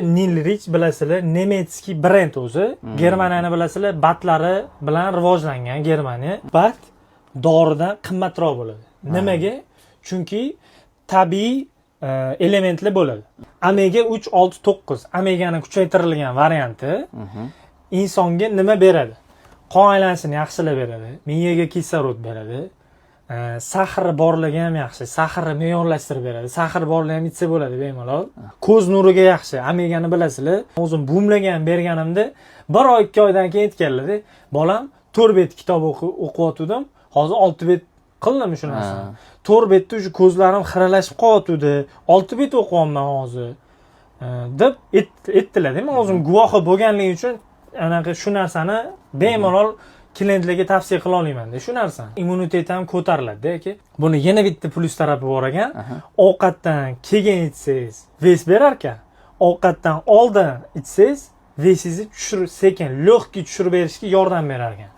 Nilrich bilasizlar, nemetskiy brend o'zi. Germaniyani bilasizlar, batlari bilan rivojlangan Germaniya. Bat doridan qimmatroq bo'ladi. Nimaga? Chunki tabiiy elementli bo'ladi. Omega 3, 6, 9. Omegani kuchaytirilgan varianti insonga nima beradi? Qon aylanishini yaxshilab beradi, miyaga kislorod beradi. Saxri borligi ham yaxshi, saxrni me'yorlashtirib beradi. Saxri borligi ham ichsa bo'ladi bemalol. Ko'z nuriga yaxshi. Omegani bilasizlar. O'zim bumlagan berganimda 1 oy 2 oydan keyin aytganlar, bolam 4 bet kitob o'qiyotgandim. Hozir 6 bet qildim shu narsani. 4 betda o'sha ko'zlarim xiralashib qolyapti. 6 bet o'qiyapman hozir. deb aytdilar. Men o'zim guvohi bo'lganligi uchun anaqa shu narsani bemalol klientlarga tavsiya qila olaman-da shu narsani. Immunitet ham ko'tariladi-ki. Buni yana bitta plus tarafi bor ekan. Ovqatdan keyin ichsangiz ves berar ekan. Ovqatdan oldin ichsangiz vesingizni sekin, lehki tushirib berishga yordam berar ekan.